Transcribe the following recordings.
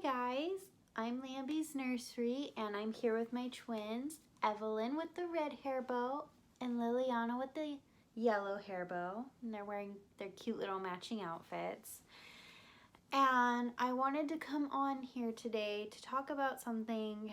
guys, I'm Lambie's Nursery and I'm here with my twins, Evelyn with the red hair bow and Liliana with the yellow hair bow. And they're wearing their cute little matching outfits. And I wanted to come on here today to talk about something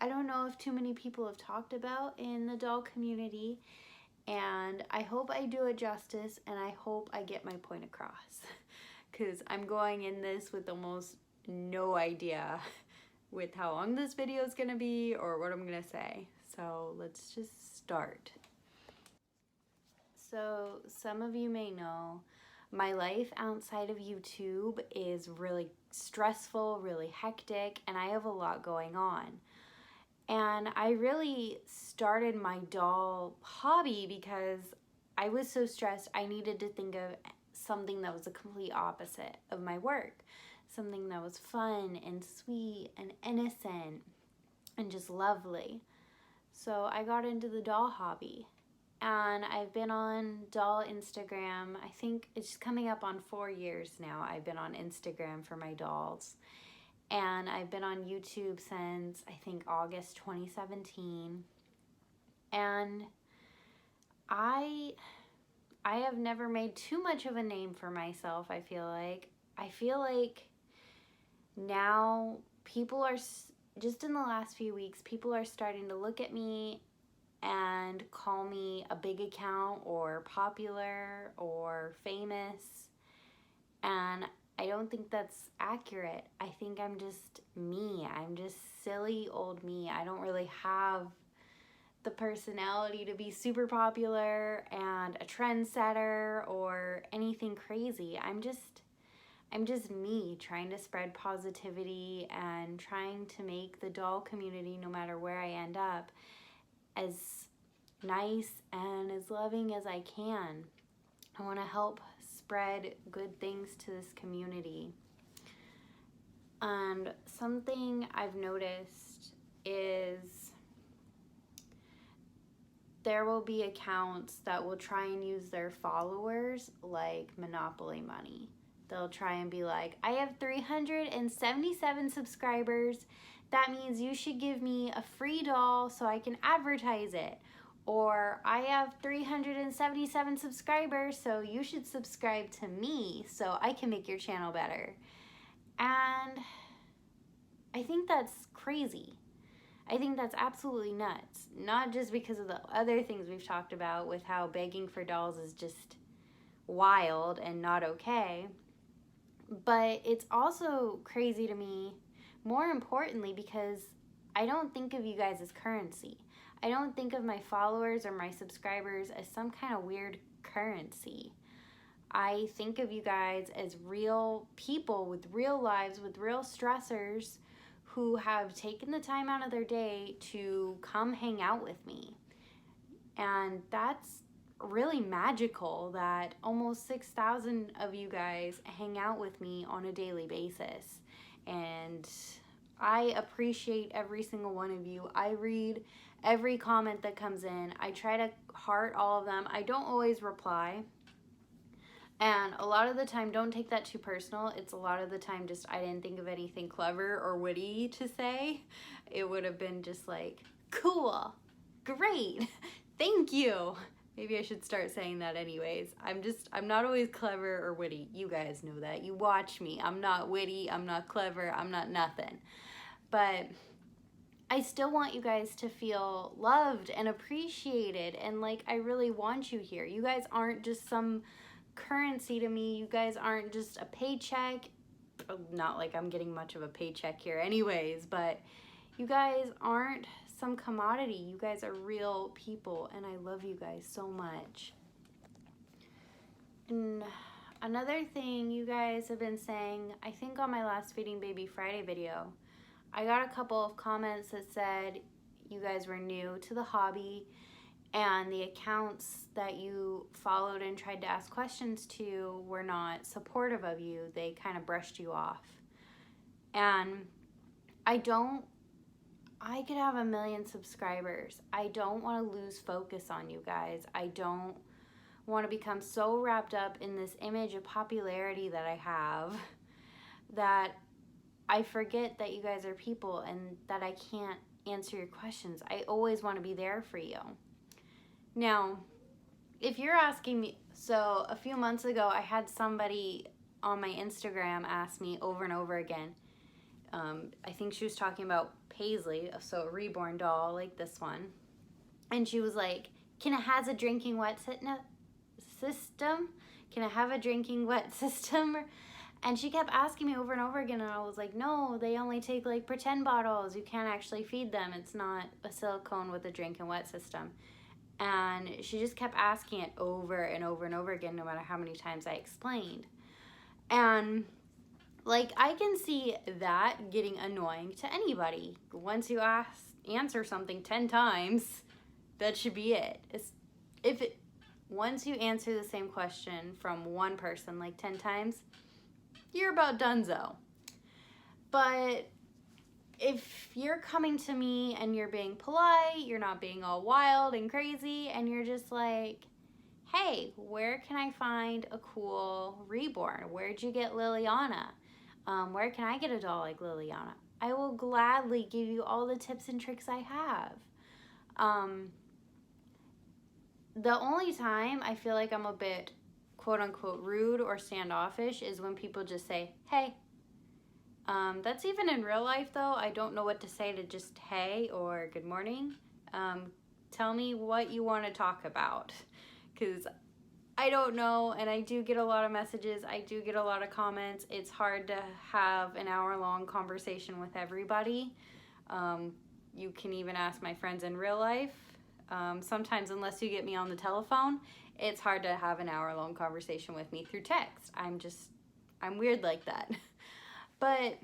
I don't know if too many people have talked about in the doll community, and I hope I do it justice and I hope I get my point across because I'm going in this with almost no idea with how long this video is going to be or what I'm going to say. So let's just start. So some of you may know my life outside of YouTube is really stressful, really hectic, and I have a lot going on. And I really started my doll hobby because I was so stressed I needed to think of something that was the complete opposite of my work. Something that was fun and sweet and innocent and just lovely. So I got into the doll hobby. And I've been on doll Instagram. I think it's coming up on 4 years now. I've been on Instagram for my dolls. And I've been on YouTube since, I think, August 2017. And I have never made too much of a name for myself, I feel like. I feel like now people are, just in the last few weeks, people are starting to look at me and call me a big account or popular or famous. And I don't think that's accurate. I think I'm just me. I'm just silly old me. I don't really have the personality to be super popular and a trendsetter or anything crazy. I'm just me trying to spread positivity and trying to make the doll community, no matter where I end up, as nice and as loving as I can. I want to help spread good things to this community. And something I've noticed is there will be accounts that will try and use their followers like Monopoly money. They'll try and be like, I have 377 subscribers. That means you should give me a free doll so I can advertise it. Or I have 377 subscribers, so you should subscribe to me so I can make your channel better. And I think that's crazy. I think that's absolutely nuts. Not just because of the other things we've talked about with how begging for dolls is just wild and not okay, but it's also crazy to me, more importantly, because I don't think of you guys as currency. I don't think of my followers or my subscribers as some kind of weird currency. I think of you guys as real people with real lives, with real stressors who have taken the time out of their day to come hang out with me. And that's really magical that almost 6,000 of you guys hang out with me on a daily basis. And I appreciate every single one of you. I read every comment that comes in. I try to heart all of them. I don't always reply. And a lot of the time, don't take that too personal. It's a lot of the time just I didn't think of anything clever or witty to say. It would have been just like, cool, great, thank you. Maybe I should start saying that anyways. I'm not always clever or witty. You guys know that. You watch me. I'm not witty. I'm not clever. I'm not nothing. But I still want you guys to feel loved and appreciated, and like I really want you here. You guys aren't just some currency to me. You guys aren't just a paycheck. Not like I'm getting much of a paycheck here anyways, but you guys aren't some commodity. You guys are real people, and I love you guys so much. And another thing you guys have been saying, I think on my last Feeding Baby Friday video, I got a couple of comments that said you guys were new to the hobby and the accounts that you followed and tried to ask questions to were not supportive of you. They kind of brushed you off. And I could have 1 million subscribers. I don't want to lose focus on you guys. I don't want to become so wrapped up in this image of popularity that I have that I forget that you guys are people and that I can't answer your questions. I always want to be there for you. Now, if you're asking me, so a few months ago, I had somebody on my Instagram ask me over and over again. I think she was talking about Paisley, so a reborn doll like this one. And she was like, can it has a drinking wet system? Can it have a drinking wet system? And she kept asking me over and over again, and I was like, no, they only take like pretend bottles. You can't actually feed them. It's not a silicone with a drink and wet system. And she just kept asking it over and over and over again, no matter how many times I explained. And like, I can see that getting annoying to anybody. Once you answer something 10 times, that should be it. Once you answer the same question from one person like 10 times, you're about donezo. But if you're coming to me and you're being polite, you're not being all wild and crazy, and you're just like, hey, where can I find a cool reborn? Where'd you get Liliana? Where can I get a doll like Liliana? I will gladly give you all the tips and tricks I have. The only time I feel like I'm a bit quote unquote rude or standoffish is when people just say, hey. That's even in real life though. I don't know what to say to just hey or good morning. Tell me what you want to talk about, because I don't know, and I do get a lot of messages. I do get a lot of comments. It's hard to have an hour-long conversation with everybody. You can even ask my friends in real life. Sometimes, unless you get me on the telephone, it's hard to have an hour-long conversation with me through text. I'm weird like that. But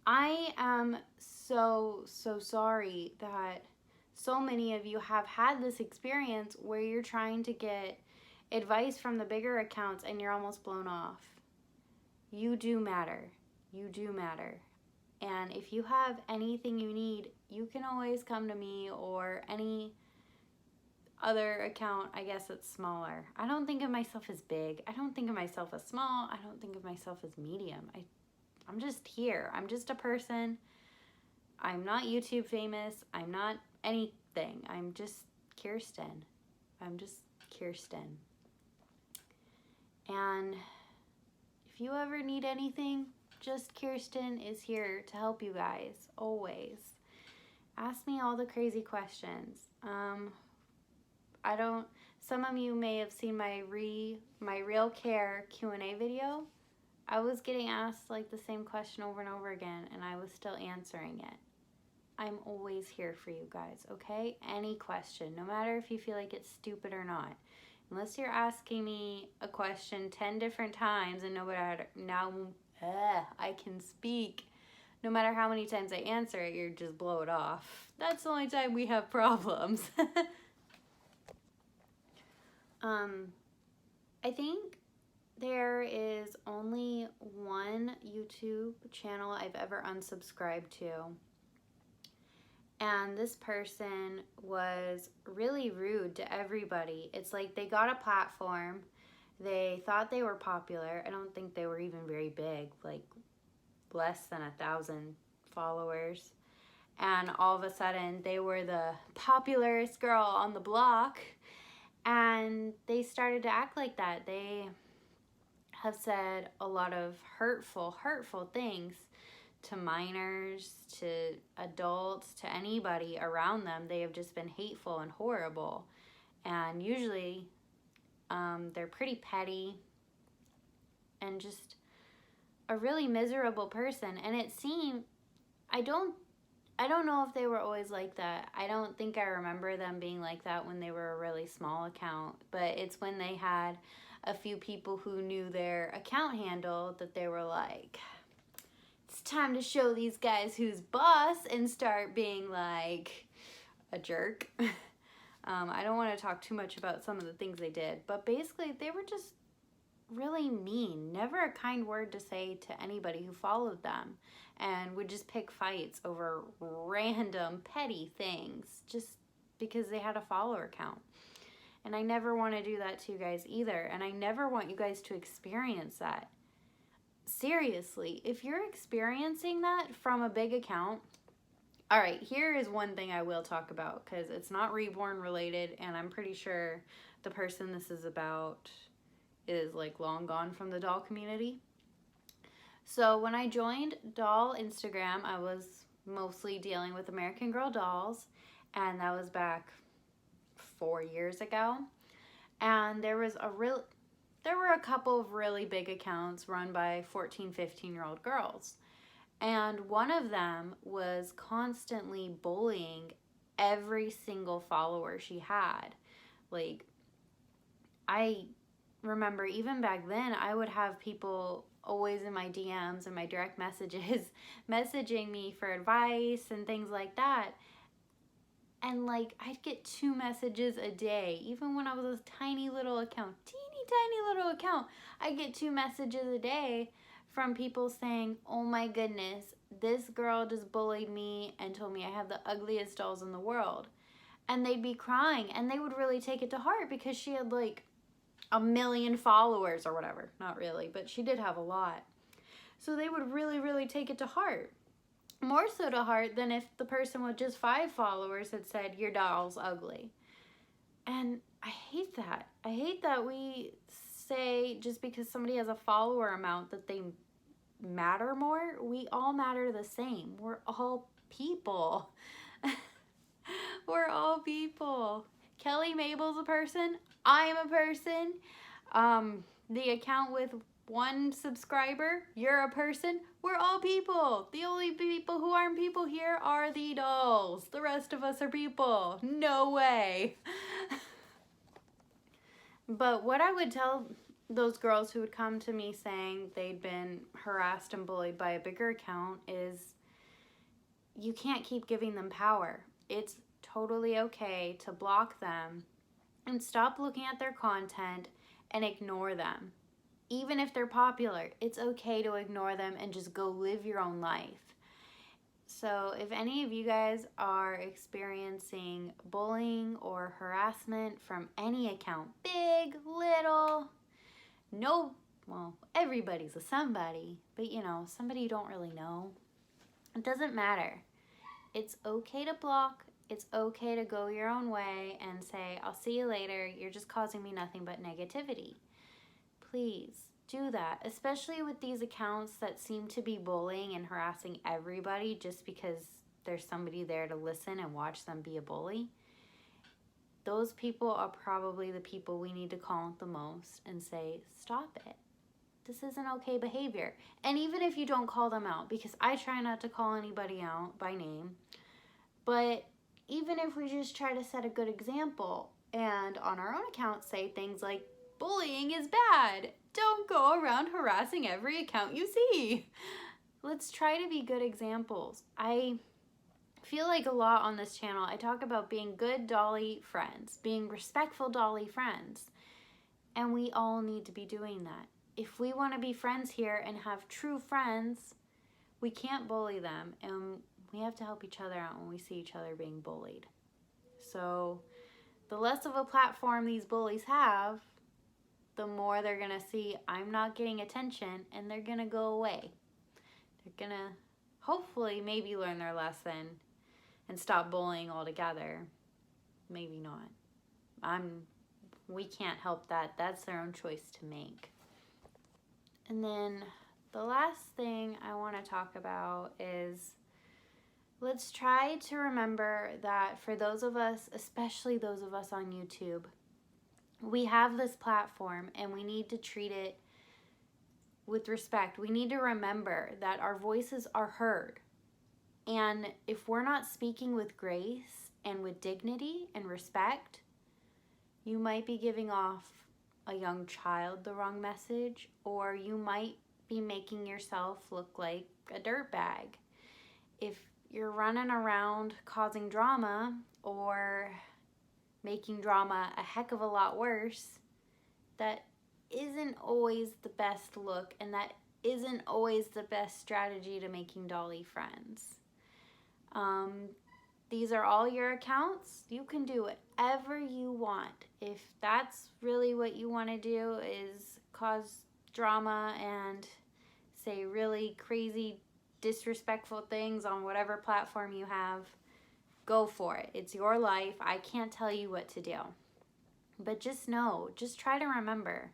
I am so sorry that so many of you have had this experience where you're trying to get advice from the bigger accounts and you're almost blown off. You do matter. You do matter. And if you have anything you need, you can always come to me or any other account, I guess, it's smaller. I don't think of myself as big. I don't think of myself as small. I don't think of myself as medium. I'm just here. I'm just a person. I'm not YouTube famous. I'm not anything. I'm just Kirsten. I'm just Kirsten. And if you ever need anything, just Kirsten is here to help you guys, always. Ask me all the crazy questions. Some of you may have seen my Real Care Q&A video. I was getting asked like the same question over and over again, and I was still answering it. I'm always here for you guys, okay? Any question, no matter if you feel like it's stupid or not. Unless you're asking me a question 10 different times and I can speak. No matter how many times I answer it, you just blow it off. That's the only time we have problems. I think there is only one YouTube channel I've ever unsubscribed to. And this person was really rude to everybody. It's like they got a platform. They thought they were popular. I don't think they were even very big, like less than 1,000 followers. And all of a sudden, they were the popularest girl on the block. And they started to act like that. They have said a lot of hurtful things to minors, to adults, to anybody around them. They have just been hateful and horrible. And usually they're pretty petty and just a really miserable person. And it seemed, I don't know if they were always like that. I don't think I remember them being like that when they were a really small account. But it's when they had a few people who knew their account handle that they were like, it's time to show these guys who's boss, and start being like a jerk. I don't want to talk too much about some of the things they did, but basically they were just really mean. Never a kind word to say to anybody who followed them, and would just pick fights over random petty things just because they had a follower count. And I never want to do that to you guys either, and I never want you guys to experience that. seriously, if you're experiencing that from a big account, all right, here is one thing I will talk about because it's not reborn related, and I'm pretty sure the person this is about is like long gone from the doll community. So when I joined doll Instagram, I was mostly dealing with American Girl dolls, and that was back 4 years ago. And there were a couple of really big accounts run by 14, 15-year-old girls. And one of them was constantly bullying every single follower she had. Like, I remember even back then, I would have people always in my DMs and my direct messages messaging me for advice and things like that. And like, I'd get 2 messages a day. Even when I was a tiny little account, teeny tiny little account, I'd get 2 messages a day from people saying, oh my goodness, this girl just bullied me and told me I have the ugliest dolls in the world. And they'd be crying, and they would really take it to heart because she had like 1 million followers or whatever. Not really, but she did have a lot. So they would really, really take it to heart. More so to heart than if the person with just 5 followers had said, your doll's ugly. And I hate that. I hate that we say just because somebody has a follower amount that they matter more. We all matter the same. We're all people. We're all people. Kelly Mabel's a person. I am a person. The account with 1 subscriber, you're a person. We're all people. The only people who aren't people here are the dolls. The rest of us are people. No way. But what I would tell those girls who would come to me saying they'd been harassed and bullied by a bigger account is you can't keep giving them power. It's totally okay to block them and stop looking at their content and ignore them. Even if they're popular, it's okay to ignore them and just go live your own life. So if any of you guys are experiencing bullying or harassment from any account, big, little, no, well, everybody's a somebody, but you know, somebody you don't really know, it doesn't matter. It's okay to block. It's okay to go your own way and say, I'll see you later. You're just causing me nothing but negativity. Please do that, especially with these accounts that seem to be bullying and harassing everybody just because there's somebody there to listen and watch them be a bully. Those people are probably the people we need to call the most and say, stop it. This isn't okay behavior. And even if you don't call them out, because I try not to call anybody out by name, but even if we just try to set a good example and on our own account say things like, bullying is bad. Don't go around harassing every account you see. Let's try to be good examples. I feel like a lot on this channel, I talk about being good Dolly friends, being respectful Dolly friends. And we all need to be doing that. If we want to be friends here and have true friends, we can't bully them. And we have to help each other out when we see each other being bullied. So the less of a platform these bullies have, the more they're going to see I'm not getting attention, and they're going to go away. They're going to hopefully maybe learn their lesson and stop bullying altogether. Maybe not. We can't help that. That's their own choice to make. And then the last thing I want to talk about is let's try to remember that for those of us, especially those of us on YouTube, we have this platform and we need to treat it with respect. We need to remember that our voices are heard. And if we're not speaking with grace and with dignity and respect, you might be giving off a young child the wrong message, or you might be making yourself look like a dirtbag. If you're running around causing drama or making drama a heck of a lot worse, that isn't always the best look, and that isn't always the best strategy to making Dolly friends. These are all your accounts. You can do whatever you want. If that's really what you want to do, is cause drama and say really crazy, disrespectful things on whatever platform you have, go for it. It's your life. I can't tell you what to do. But just know, just try to remember,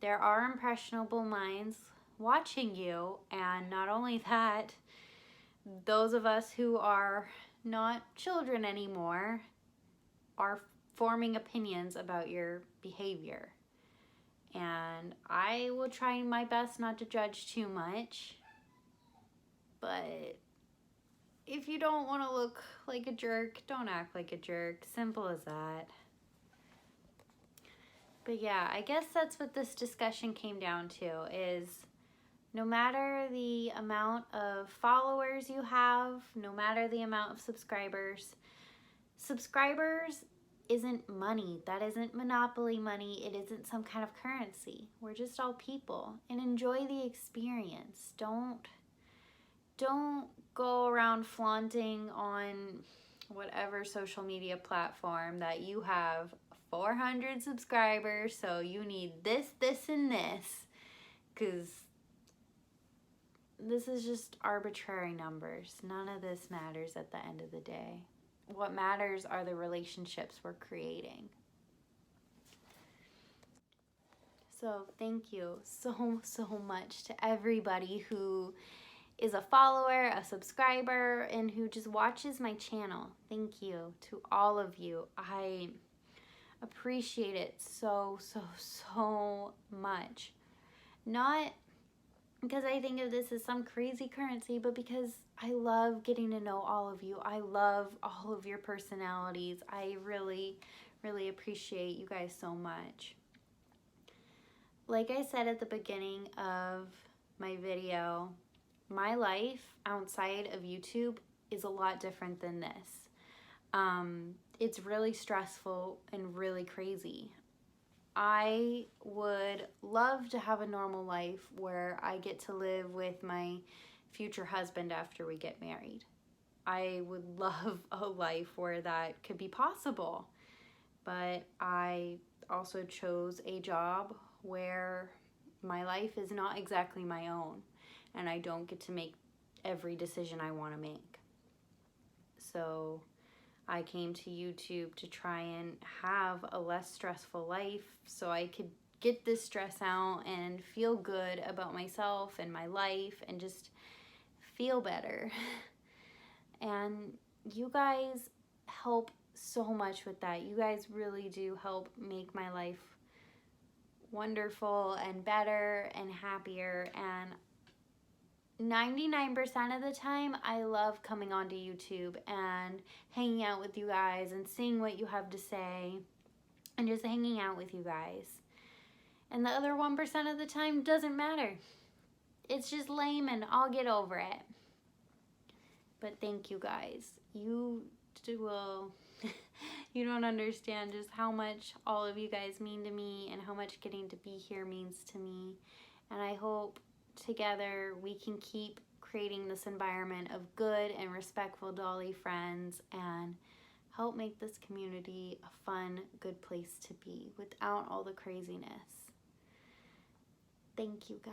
there are impressionable minds watching you, and not only that, those of us who are not children anymore are forming opinions about your behavior. And I will try my best not to judge too much, but if you don't want to look like a jerk, don't act like a jerk. Simple as that. But yeah, I guess that's what this discussion came down to, is no matter the amount of followers you have, no matter the amount of subscribers isn't money. That isn't monopoly money. It isn't some kind of currency. We're just all people, and enjoy the experience. Don't go around flaunting on whatever social media platform that you have 400 subscribers, so you need this, and this, because this is just arbitrary numbers. None of this matters at the end of the day. What matters are the relationships we're creating. So thank you so much to everybody who is a follower, a subscriber, and who just watches my channel. Thank you to all of you. I appreciate it so much. Not because I think of this as some crazy currency, but because I love getting to know all of you. I love all of your personalities. I really appreciate you guys so much. Like I said at the beginning of my video, my life outside of YouTube is a lot different than this. It's really stressful and really crazy. I would love to have a normal life where I get to live with my future husband after we get married. I would love a life where that could be possible. But I also chose a job where my life is not exactly my own, and I don't get to make every decision I want to make. So I came to YouTube to try and have a less stressful life so I could get this stress out and feel good about myself and my life and just feel better. And you guys help so much with that. You guys really do help make my life wonderful and better and happier. And 99% of the time, I love coming onto YouTube and hanging out with you guys and seeing what you have to say and just hanging out with you guys. And the other 1% of the time doesn't matter. It's just lame and I'll get over it. But thank you guys. You don't understand just how much all of you guys mean to me and how much getting to be here means to me. And I hope together we can keep creating this environment of good and respectful Dolly friends and help make this community a fun, good place to be without all the craziness. Thank you guys.